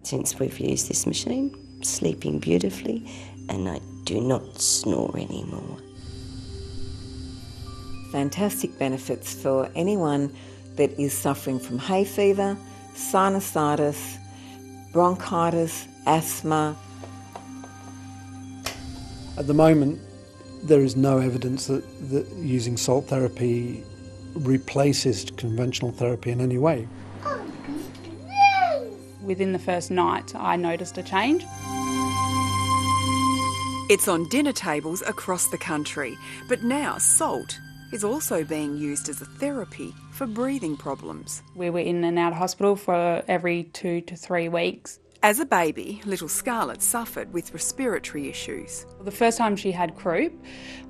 Since we've used this machine, sleeping beautifully, and I do not snore anymore. Fantastic benefits for anyone that is suffering from hay fever, sinusitis, bronchitis, asthma. At the moment, there is no evidence that using salt therapy replaces conventional therapy in any way. Within the first night, I noticed a change. It's on dinner tables across the country, but now salt is also being used as a therapy for breathing problems. We were in and out of hospital for every 2 to 3 weeks. As a baby, little Scarlett suffered with respiratory issues. The first time she had croup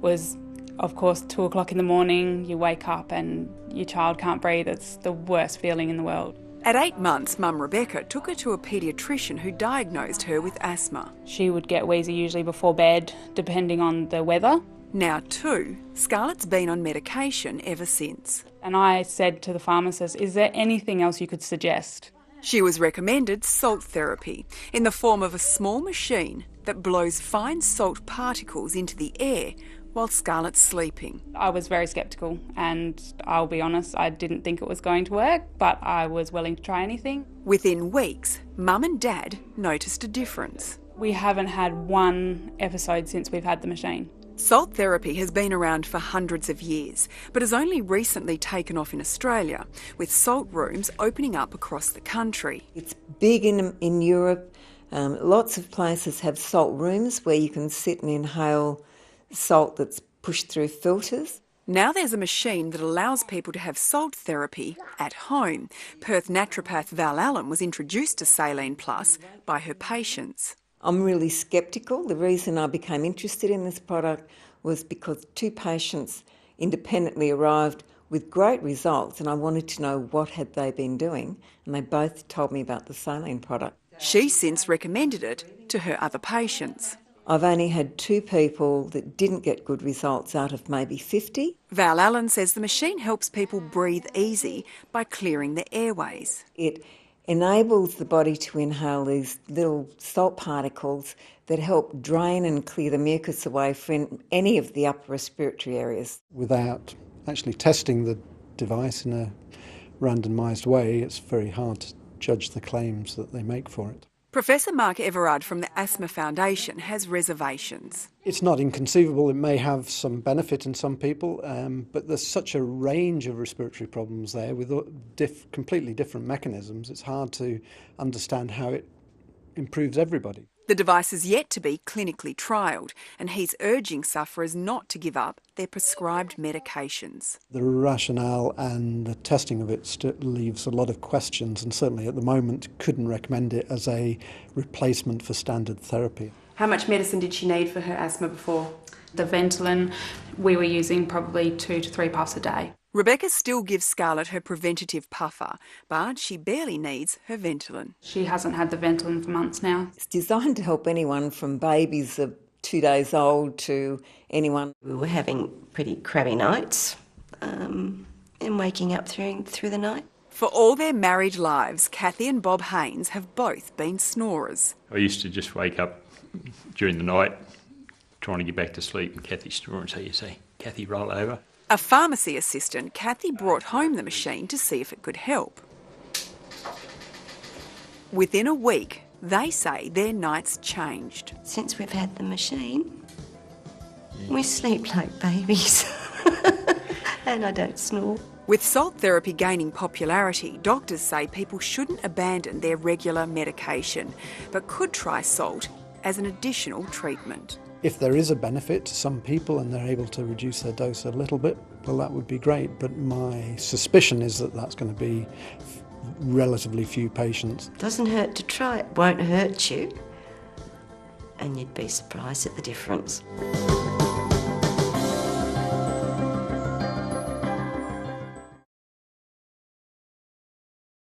was, of course, 2 o'clock in the morning. You wake up and your child can't breathe. It's the worst feeling in the world. At 8 months, Mum Rebecca took her to a paediatrician who diagnosed her with asthma. She would get wheezy usually before bed, depending on the weather. Now too, Scarlett's been on medication ever since. And I said to the pharmacist, is there anything else you could suggest? She was recommended salt therapy in the form of a small machine that blows fine salt particles into the air while Scarlett's sleeping. I was very sceptical, and I'll be honest, I didn't think it was going to work, but I was willing to try anything. Within weeks, Mum and Dad noticed a difference. We haven't had one episode since we've had the machine. Salt therapy has been around for hundreds of years, but has only recently taken off in Australia, with salt rooms opening up across the country. It's big in Europe. Lots of places have salt rooms where you can sit and inhale salt that's pushed through filters. Now there's a machine that allows people to have salt therapy at home. Perth naturopath Val Allen was introduced to Saline Plus by her patients. I'm really sceptical. The reason I became interested in this product was because 2 patients independently arrived with great results, and I wanted to know what had they been doing, and they both told me about the Saline product. She's since recommended it to her other patients. I've only had 2 people that didn't get good results out of maybe 50. Val Allen says the machine helps people breathe easy by clearing the airways. It enables the body to inhale these little salt particles that help drain and clear the mucus away from any of the upper respiratory areas. Without actually testing the device in a randomised way, it's very hard to judge the claims that they make for it. Professor Mark Everard from the Asthma Foundation has reservations. It's not inconceivable. It may have some benefit in some people, but there's such a range of respiratory problems there with completely different mechanisms. It's hard to understand how it improves everybody. The device is yet to be clinically trialled, and he's urging sufferers not to give up their prescribed medications. The rationale and the testing of it leaves a lot of questions, and certainly at the moment couldn't recommend it as a replacement for standard therapy. How much medicine did she need for her asthma before? The Ventolin, we were using probably 2 to 3 puffs a day. Rebecca still gives Scarlett her preventative puffer, but she barely needs her Ventolin. She hasn't had the Ventolin for months now. It's designed to help anyone from babies of 2 days old to anyone. We were having pretty crabby nights and waking up through the night. For all their married lives, Kathy and Bob Haynes have both been snorers. I used to just wake up during the night trying to get back to sleep, and Kathy snoring, so you say, Kathy, roll over. A pharmacy assistant, Kathy brought home the machine to see if it could help. Within a week, they say their nights changed. Since we've had the machine, we sleep like babies and I don't snore. With salt therapy gaining popularity, doctors say people shouldn't abandon their regular medication, but could try salt as an additional treatment. If there is a benefit to some people and they're able to reduce their dose a little bit, well, that would be great. But my suspicion is that that's going to be relatively few patients. Doesn't hurt to try it, won't hurt you, and you'd be surprised at the difference.